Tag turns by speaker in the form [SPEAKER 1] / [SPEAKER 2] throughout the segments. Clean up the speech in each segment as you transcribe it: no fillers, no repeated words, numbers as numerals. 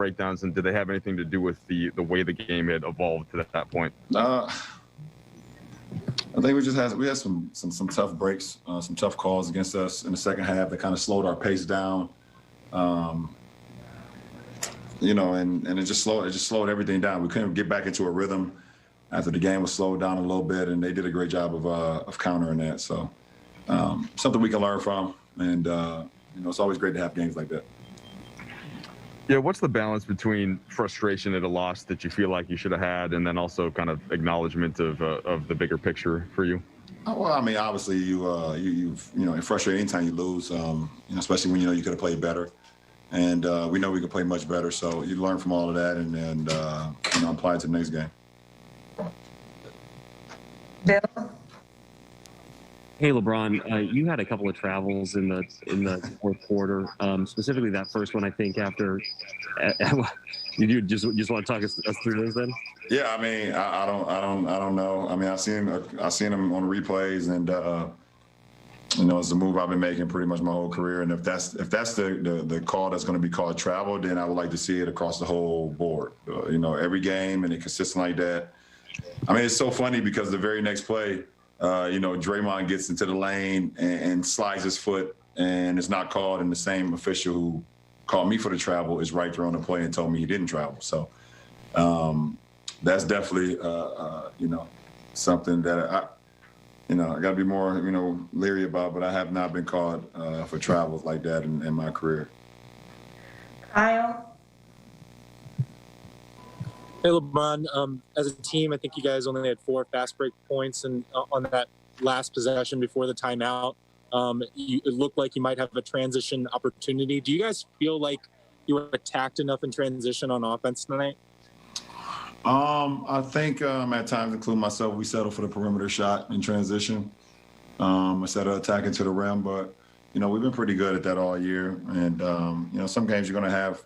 [SPEAKER 1] breakdowns, and did they have anything to do with the way the game had evolved to that point?
[SPEAKER 2] I think we had some tough breaks, some tough calls against us in the second half that kind of slowed our pace down. You know, and it just slowed everything down. We couldn't get back into a rhythm after the game was slowed down a little bit, and they did a great job of countering that. So something we can learn from, and you know, it's always great to have games like that.
[SPEAKER 1] Yeah, what's the balance between frustration at a loss that you feel like you should have had, and then also kind of acknowledgement of the bigger picture for you?
[SPEAKER 2] Oh, well, I mean, obviously, you know, it's frustrating anytime you lose, you know, especially when you know you could have played better, and we know we could play much better. So you learn from all of that, and you know, apply it to the next game.
[SPEAKER 3] Bill?
[SPEAKER 4] Hey, LeBron, you had a couple of travels in the fourth quarter, specifically that first one. I think after, you just want to talk us through those then?
[SPEAKER 2] Yeah, I mean, I don't know. I mean, I've seen him on replays, and you know, it's a move I've been making pretty much my whole career. And if that's the call that's going to be called travel, then I would like to see it across the whole board. You know, every game, and it consistent like that. I mean, it's so funny because the very next play, you know, Draymond gets into the lane and slides his foot, and it's not called, and the same official who called me for the travel is right there on the play and told me he didn't travel. So that's definitely, you know, something that I got to be more, you know, leery about, but I have not been called for travels like that in my career.
[SPEAKER 3] Kyle?
[SPEAKER 5] Hey, LeBron, as a team, I think you guys only had 4 fast break points and on that last possession before the timeout. It looked like you might have a transition opportunity. Do you guys feel like you were attacked enough in transition on offense tonight?
[SPEAKER 2] I think at times, including myself, we settled for the perimeter shot in transition instead of attacking to the rim. But, you know, we've been pretty good at that all year. And, you know, some games you're going to have,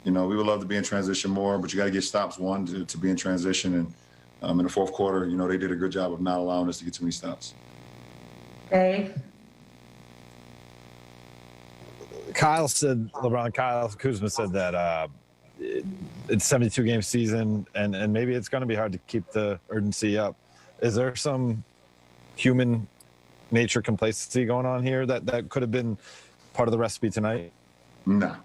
[SPEAKER 2] you know, we would love to be in transition more, but you got to get stops, one, to be in transition. And in the fourth quarter, you know, they did a good job of not allowing us to get too many stops.
[SPEAKER 3] Dave?
[SPEAKER 6] Kyle Kuzma said that it's a 72-game season, and maybe it's going to be hard to keep the urgency up. Is there some human nature complacency going on here that could have been part of the recipe tonight?
[SPEAKER 2] No.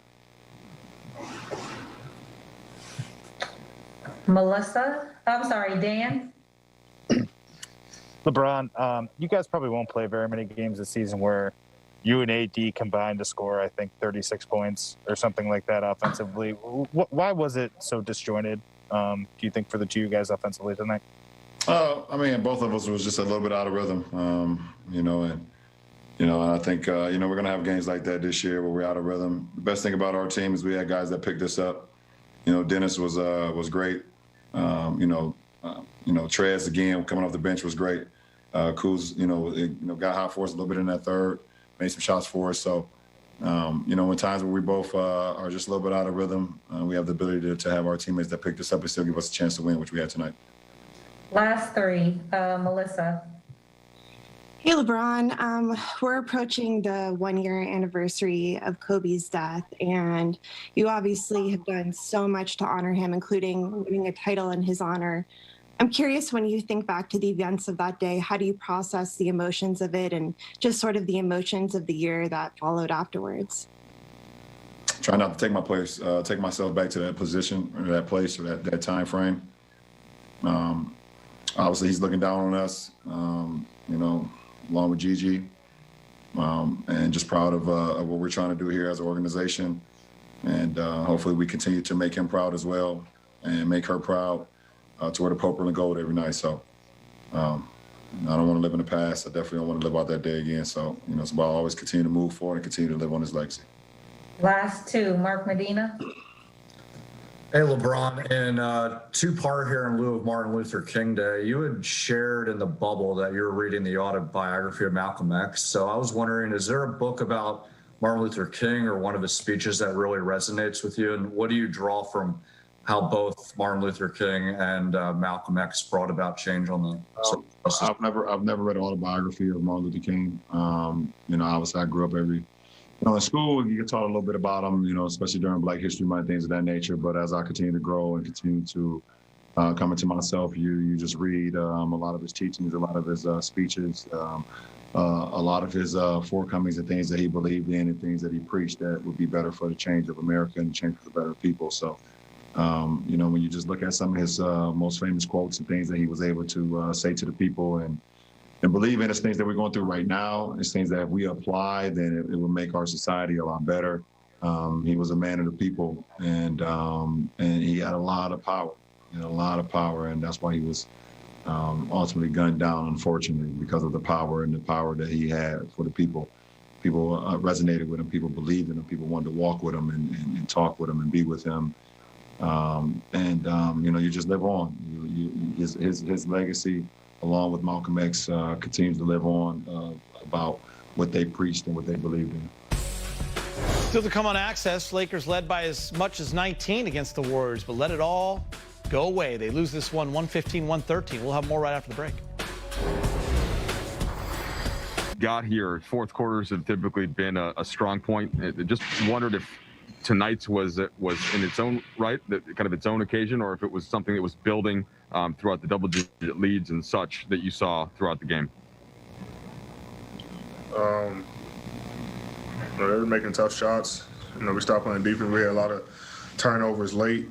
[SPEAKER 3] Melissa? I'm sorry, Dan?
[SPEAKER 7] LeBron, you guys probably won't play very many games this season where you and AD combined to score, I think, 36 points or something like that offensively. Why was it so disjointed, do you think, for the two of you guys offensively tonight?
[SPEAKER 2] I mean, both of us was just a little bit out of rhythm, you know, and I think, you know, we're going to have games like that this year where we're out of rhythm. The best thing about our team is we had guys that picked us up. You know, Dennis was great. You know, Trez, again, coming off the bench was great. Kuz, you know, got hot for us a little bit in that third, made some shots for us. So, you know, in times where we both are just a little bit out of rhythm, we have the ability to have our teammates that picked us up and still give us a chance to win, which we had tonight.
[SPEAKER 3] Last 3, Melissa.
[SPEAKER 8] Hey, LeBron. We're approaching the 1-year anniversary of Kobe's death, and you obviously have done so much to honor him, including winning a title in his honor. I'm curious, when you think back to the events of that day, how do you process the emotions of it and just sort of the emotions of the year that followed afterwards?
[SPEAKER 2] Try not to take myself back to that position or that place or that time frame. Obviously, he's looking down on us, you know, along with Gigi, and just proud of what we're trying to do here as an organization. And hopefully we continue to make him proud as well and make her proud to wear the purple and gold every night. So I don't want to live in the past. I definitely don't want to live out that day again. So, you know, it's about always continue to move forward and continue to live on his legacy.
[SPEAKER 3] Last 2, Mark Medina.
[SPEAKER 9] Hey, LeBron, in 2-part here in lieu of Martin Luther King Day, you had shared in the bubble that you were reading the autobiography of Malcolm X. So I was wondering, is there a book about Martin Luther King or one of his speeches that really resonates with you? And what do you draw from how both Martin Luther King and Malcolm X brought about change on the I've never read an autobiography of Martin Luther King. You know, obviously I grew up every
[SPEAKER 2] In school, you get taught a little bit about him, especially during Black History Month, things of that nature. But as I continue to grow and continue to come into myself, you just read a lot of his teachings, a lot of his speeches, a lot of his forecomings and things that he believed in and things that he preached that would be better for the change of America and change for the better people. So, when you just look at some of his most famous quotes and things that he was able to say to the people and believe in, it's things that we're going through right now. It's things that if we apply, then it will make our society a lot better. He was a man of the people, and he had a lot of power, and that's why he was ultimately gunned down, unfortunately, because of the power that he had for the people. People resonated with him. People believed in him. People wanted to walk with him and talk with him and be with him. You just live on. His legacy, along with Malcolm X, continues to live on about what they preached and what they believed in.
[SPEAKER 10] Still to come on Access, Lakers led by as much as 19 against the Warriors, but let it all go away. They lose this one 115-113. We'll have more right after the break.
[SPEAKER 1] Got here, fourth quarters have typically been a strong point. Just wondered if tonight's was in its own right, kind of its own occasion, or if it was something that was building throughout the double-digit leads and such that you saw throughout the game.
[SPEAKER 11] They were making tough shots. We stopped playing defense. We had a lot of turnovers late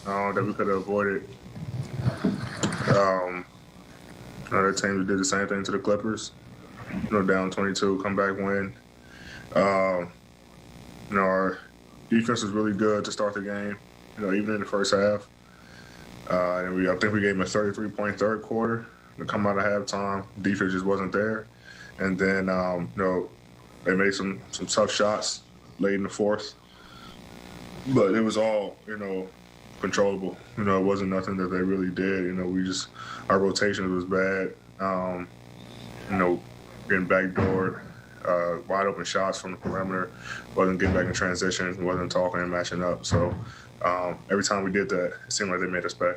[SPEAKER 11] that we could have avoided. Other teams did the same thing to the Clippers. Down 22, come back win. Our defense was really good to start the game. Even in the first half. I think we gave them a 33-point third quarter to come out of halftime. Defense just wasn't there, and then they made some tough shots late in the fourth, but it was all controllable. It wasn't nothing that they really did. Our rotation was bad. Getting backdoored, wide open shots from the perimeter, wasn't getting back in transition, wasn't talking and matching up. So every time we did that, it seemed like they made us pay.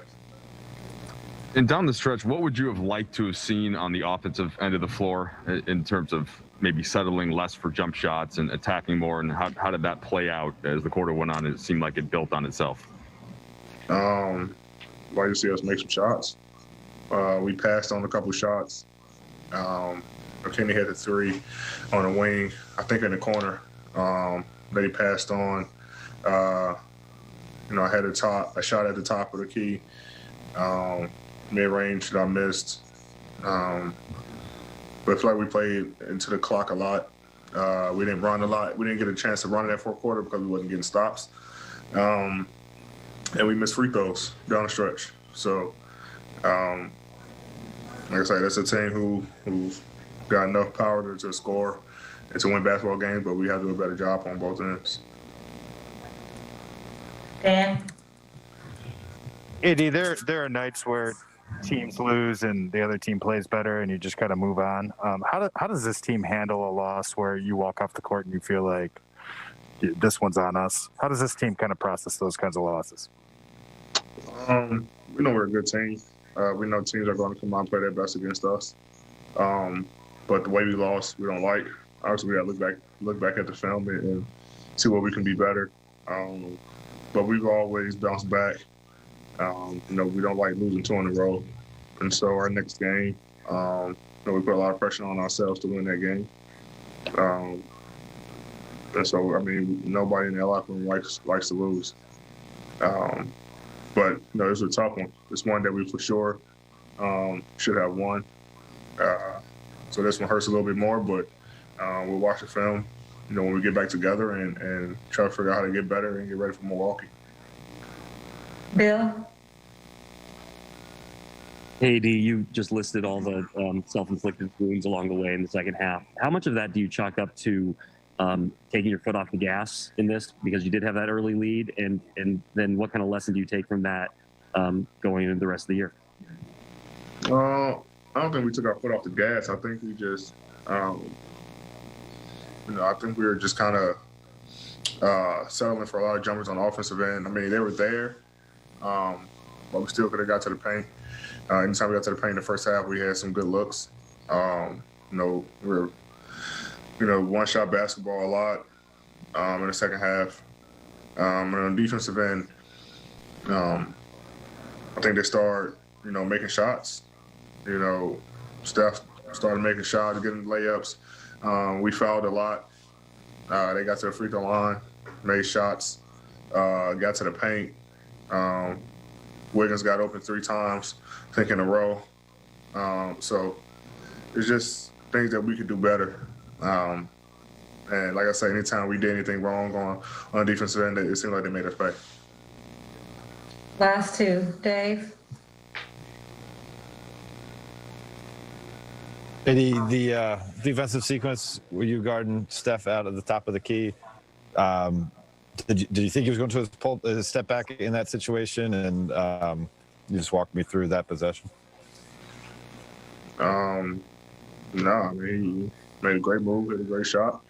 [SPEAKER 1] And down the stretch, what would you have liked to have seen on the offensive end of the floor in terms of maybe settling less for jump shots and attacking more? And how did that play out as the quarter went on? It seemed like it built on itself.
[SPEAKER 11] Like to see us make some shots. We passed on a couple of shots. McKinney hit the three on the wing, I think in the corner. That he passed on. I had a shot at the top of the key. Mid-range that I missed. But I feel like we played into the clock a lot. We didn't run a lot. We didn't get a chance to run in that fourth quarter because we wasn't getting stops. And we missed free throws down the stretch. So, like I said, that's a team who's got enough power to score and to win basketball games, but we have to do a better job on both ends.
[SPEAKER 3] Dan?
[SPEAKER 7] Eddie, there are nights where teams lose and the other team plays better and you just kind of move on. How does this team handle a loss where you walk off the court and you feel like this one's on us? How does this team kind of process those kinds of losses?
[SPEAKER 11] We know we're a good team. We know teams are going to come out and play their best against us. But the way we lost, we don't like. Obviously, we got to look back at the film and see what we can be better. But we've always bounced back. We don't like losing 2 in a row. And so our next game, we put a lot of pressure on ourselves to win that game. And so, nobody in the locker room likes to lose. But, this is a tough one. It's one that we for sure should have won. So this one hurts a little bit more, but we'll watch the film, when we get back together and try to figure out how to get better and get ready for Milwaukee.
[SPEAKER 3] Bill?
[SPEAKER 4] Hey, D, you just listed all the self-inflicted wounds along the way in the second half. How much of that do you chalk up to taking your foot off the gas in this because you did have that early lead? And then what kind of lesson do you take from that going into the rest of the year?
[SPEAKER 11] I don't think we took our foot off the gas. I think we just, I think we were just kind of settling for a lot of jumpers on the offensive end. They were there, but we still could have got to the paint. Anytime we got to the paint in the first half, we had some good looks. We were, one-shot basketball a lot. in the second half. And on the defensive end, I think they start, making shots. Steph started making shots, getting layups. We fouled a lot. They got to the free throw line, made shots, got to the paint. Wiggins got open 3 times, I think in a row. So it's just things that we could do better. And like I said, anytime we did anything wrong on the defensive end, it seemed like they made us pay.
[SPEAKER 3] Last 2, Dave.
[SPEAKER 6] Eddie, the defensive sequence where you guarding Steph out at the top of the key, did you think he was going to his step back in that situation? And you just walk me through that possession.
[SPEAKER 11] No, I mean, he made a great move, hit a great shot.